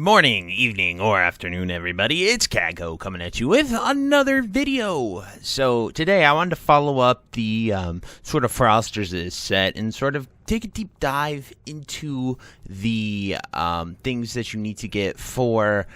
morning, evening, or afternoon, everybody. It's Kaghoe coming at you with another video. So today I wanted to follow up the sort of Frosters' set and sort of take a deep dive into the things that you need to get for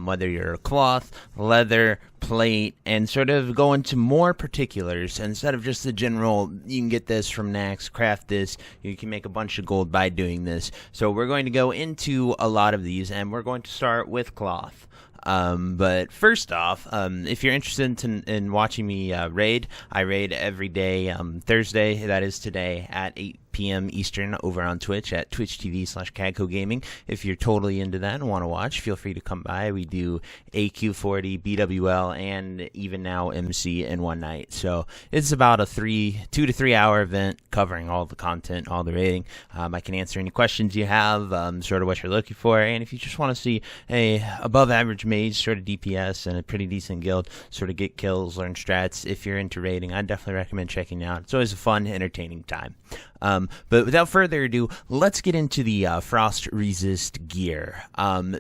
whether you're cloth, leather, plate, and sort of go into more particulars instead of just the general, you can get this from Nax, craft this, you can make a bunch of gold by doing this. So we're going to go into a lot of these, and we're going to start with cloth. But first off, if you're interested in watching me raid, I raid every day, Thursday, that is today, at 8 p.m. Eastern over on Twitch at twitch.tv/Kaghoegaming. If you're totally into that and want to watch, feel free to come by. We do AQ40, BWL, and even now MC in one night. So it's about a 2 to 3 hour event covering all the content, all the raiding. I can answer any questions you have, sort of what you're looking for, and if you just want to see a above average mage, sort of DPS, and a pretty decent guild, sort of get kills, learn strats, if you're into raiding, I definitely recommend checking it out. It's always a fun, entertaining time. But without further ado, let's get into the frost resist gear.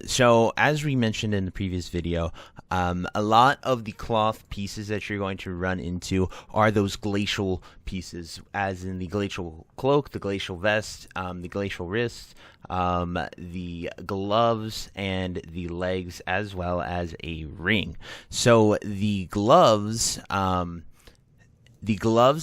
So as we mentioned in the previous video, a lot of the cloth pieces that you're going to run into are those glacial pieces, as in the glacial cloak, the glacial vest, the glacial wrist, the gloves, and the legs, as well as a ring. So the gloves,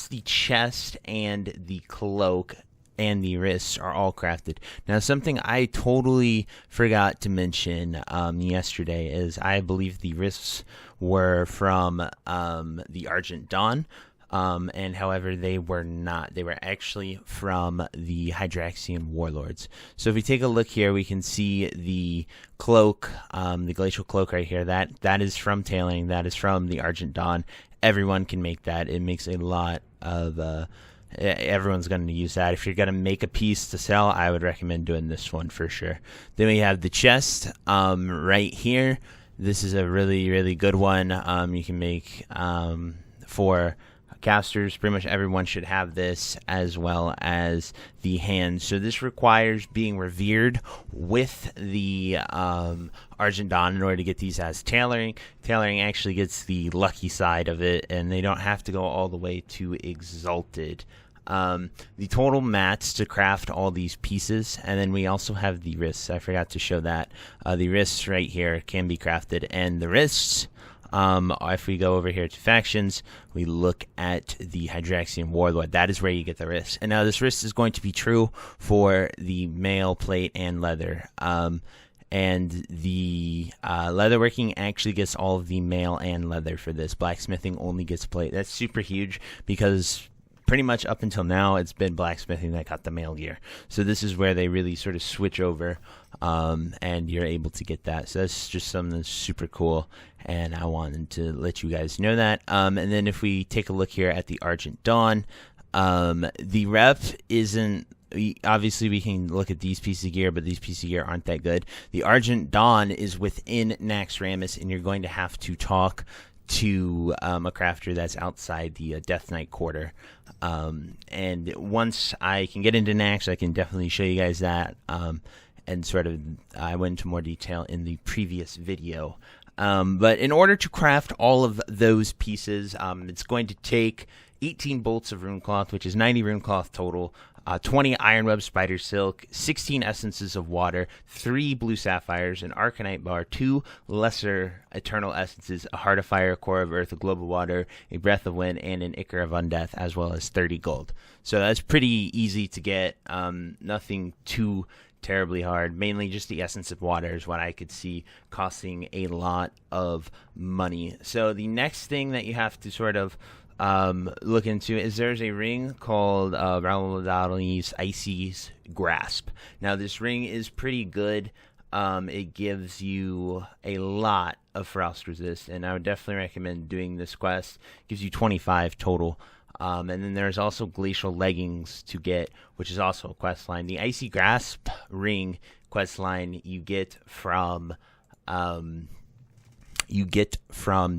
the chest, and the cloak, and the wrists are all crafted. Now, something I totally forgot to mention yesterday is I believe the wrists were from the Argent Dawn, and however they were not. They were actually from the Hydraxian Warlords. So if we take a look here, we can see the cloak, the glacial cloak right here. That is from Tailing. That is from the Argent Dawn. Everyone can make that. It makes a lot of everyone's going to use that. If you're going to make a piece to sell, I would recommend doing this one for sure. Then we have the chest right here. This is a really good one. You can make for casters. Pretty much everyone should have this, as well as the hands. So this requires being revered with the Argent Dawn in order to get these as tailoring. Tailoring actually gets the lucky side of it, and they don't have to go all the way to exalted. The total mats to craft all these pieces, and then we also have the wrists. I forgot to show that. The wrists right here can be crafted, and the wrists, if we go over here to factions, we look at the Hydraxian Warlord. That is where you get the wrist. And now this wrist is going to be true for the mail, plate, and leather. And the leatherworking actually gets all of the mail and leather for this. Blacksmithing only gets plate. That's super huge because pretty much up until now, it's been blacksmithing that got the mail gear. So this is where they really sort of switch over, and you're able to get that. So that's just something that's super cool, and I wanted to let you guys know that. And then if we take a look here at the Argent Dawn, the rep isn't... Obviously, we can look at these pieces of gear, but these pieces of gear aren't that good. The Argent Dawn is within Naxxramas, and you're going to have to talk to a crafter that's outside the Death Knight quarter. And once I can get into Nax, I can definitely show you guys that. And sort of, I went into more detail in the previous video. But in order to craft all of those pieces, it's going to take 18 bolts of rune cloth, which is 90 rune cloth total, 20 ironweb spider silk, 16 essences of water, 3 blue sapphires, an arcanite bar, 2 lesser eternal essences, a heart of fire, a core of earth, a globe of water, a breath of wind, and an ichor of undeath, as well as 30 gold. So that's pretty easy to get. Nothing too terribly hard. Mainly just the essence of water is what I could see costing a lot of money. So the next thing that you have to sort of look into is there's a ring called Raul Icy's Grasp. Now this ring is pretty good. It gives you a lot of frost resist, and I would definitely recommend doing this quest. It gives you 25 total. And then there's also glacial leggings to get, which is also a quest line. The Icy Grasp ring quest line you get from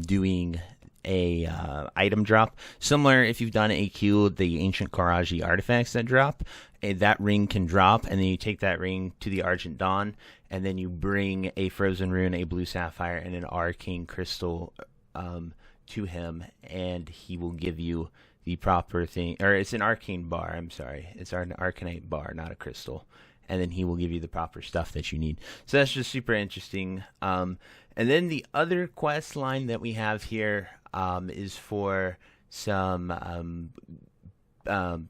doing a item drop. Similar, if you've done AQ, the ancient Karaji artifacts that drop, that ring can drop, and then you take that ring to the Argent Dawn, and then you bring a frozen rune, a blue sapphire, and an arcane crystal to him, and he will give you the proper thing. Or it's an arcane bar, I'm sorry. It's an arcanite bar, not a crystal. And then he will give you the proper stuff that you need. So that's just super interesting. And then the other quest line that we have here is for some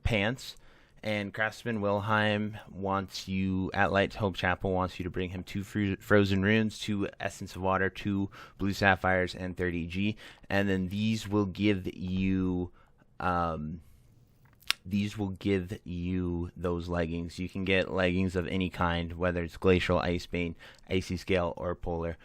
pants. And Craftsman Wilhelm wants you, at Light Hope Chapel, wants you to bring him 2 frozen runes, 2 Essence of Water, 2 blue sapphires, and 30 G. And then these will give you those leggings. You can get leggings of any kind, whether it's glacial, icebane, icy scale, or polar.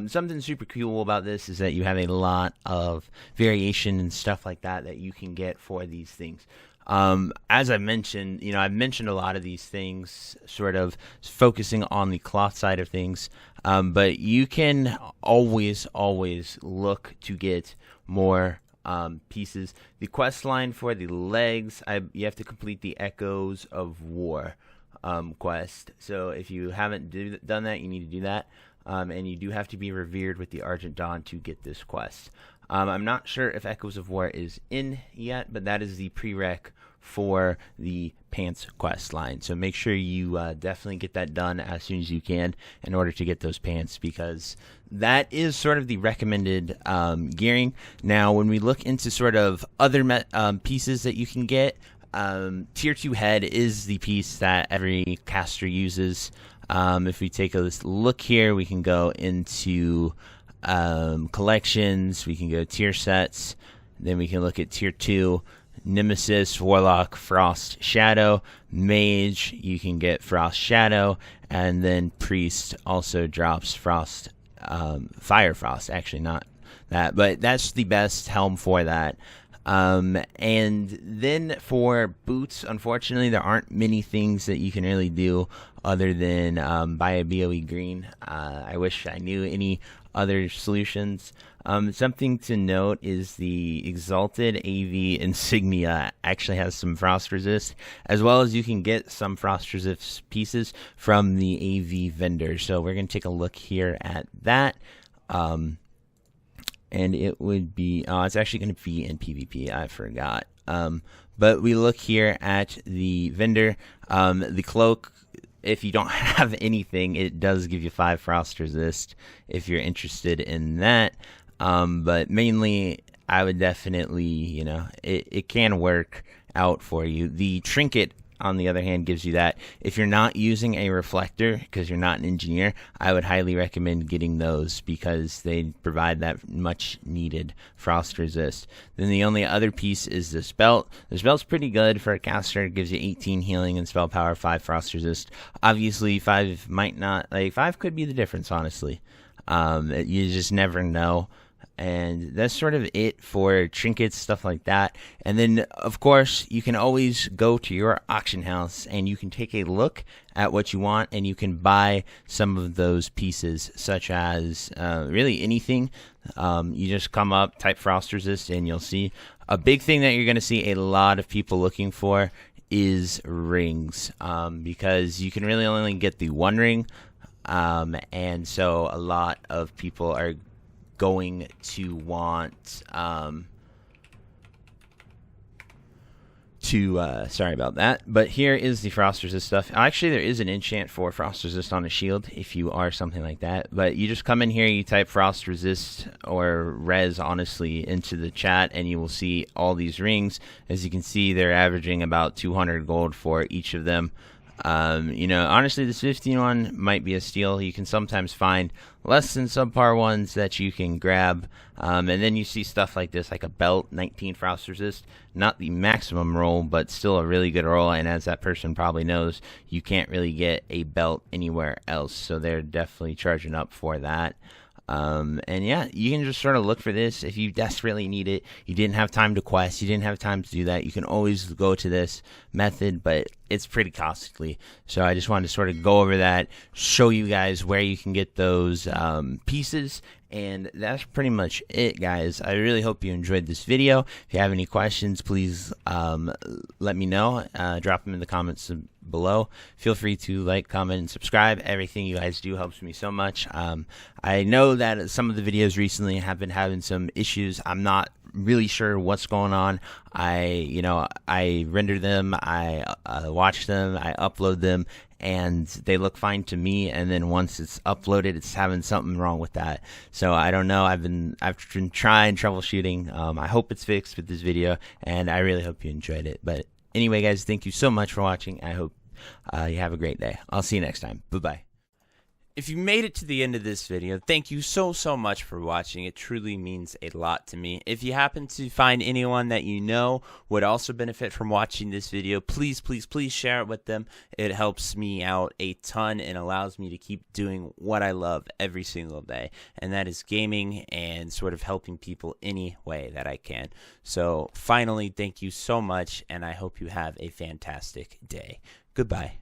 Something super cool about this is that you have a lot of variation and stuff like that you can get for these things. As I mentioned, I've mentioned a lot of these things sort of focusing on the cloth side of things, but you can always look to get more pieces. The quest line for the legs, you have to complete the Echoes of War quest. So if you haven't done that, you need to do that. And you do have to be revered with the Argent Dawn to get this quest. I'm not sure if Echoes of War is in yet, but that is the prereq for the pants quest line. So make sure you definitely get that done as soon as you can in order to get those pants, because that is sort of the recommended gearing. Now, when we look into sort of other pieces that you can get, Tier 2 head is the piece that every caster uses. If we take a look here, we can go into collections, we can go tier sets, then we can look at Tier 2, Nemesis, Warlock, Frost, Shadow, Mage, you can get Frost Shadow, and then Priest also drops Frost, Fire Frost, actually not that, but that's the best helm for that. And then for boots, unfortunately, there aren't many things that you can really do other than buy a BOE green. I wish I knew any other solutions. Something to note is the Exalted AV Insignia actually has some frost resist, as well as you can get some frost resist pieces from the AV vendor. So we're going to take a look here at that. And it would be, it's actually going to be in PvP, I forgot. But we look here at the vendor, the cloak. If you don't have anything, it does give you 5 frost resist if you're interested in that. But mainly, I would definitely, it can work out for you. The trinket, on the other hand, gives you that. If you're not using a reflector because you're not an engineer, I would highly recommend getting those because they provide that much needed frost resist. Then the only other piece is this belt. This belt's pretty good for a caster. It gives you 18 healing and spell power, 5 frost resist. Obviously, 5 might not, 5 could be the difference, honestly. You just never know. And that's sort of it for trinkets, stuff like that. And then, of course, you can always go to your auction house and you can take a look at what you want and you can buy some of those pieces, such as really anything. You just come up, type frost resist, and you'll see. A big thing that you're going to see a lot of people looking for is rings, because you can really only get the 1 ring. And so a lot of people are going to want sorry about that, but here is the frost resist stuff. Actually, there is an enchant for frost resist on a shield if you are something like that, but you just come in here, you type frost resist or res honestly into the chat, and you will see all these rings. As you can see, they're averaging about 200 gold for each of them. Honestly, this 15 one might be a steal. You can sometimes find less than subpar ones that you can grab. And then you see stuff like this, like a belt, 19 frost resist. Not the maximum roll, but still a really good roll. And as that person probably knows, you can't really get a belt anywhere else. So they're definitely charging up for that. And yeah, you can just sort of look for this if you desperately need it. You didn't have time to quest, you didn't have time to do that, you can always go to this method, but it's pretty costly. So I just wanted to sort of go over that, show you guys where you can get those pieces, and that's pretty much it, guys. I really hope you enjoyed this video. If you have any questions, please let me know. Drop them in the comments below. Feel free to like, comment, and subscribe. Everything you guys do helps me so much. I know that some of the videos recently have been having some issues. I'm not really sure what's going on. I render them, I watch them, I upload them, and they look fine to me, and then once it's uploaded, it's having something wrong with that. So I don't know. I've been trying troubleshooting. I hope it's fixed with this video, and I really hope you enjoyed it. But anyway, guys, thank you so much for watching. I hope you have a great day. I'll see you next time. Bye-bye. If you made it to the end of this video, thank you so much for watching. It truly means a lot to me. If you happen to find anyone that you know would also benefit from watching this video, please share it with them. It helps me out a ton and allows me to keep doing what I love every single day, and that is gaming and sort of helping people any way that I can. So finally, thank you so much, and I hope you have a fantastic day. Goodbye.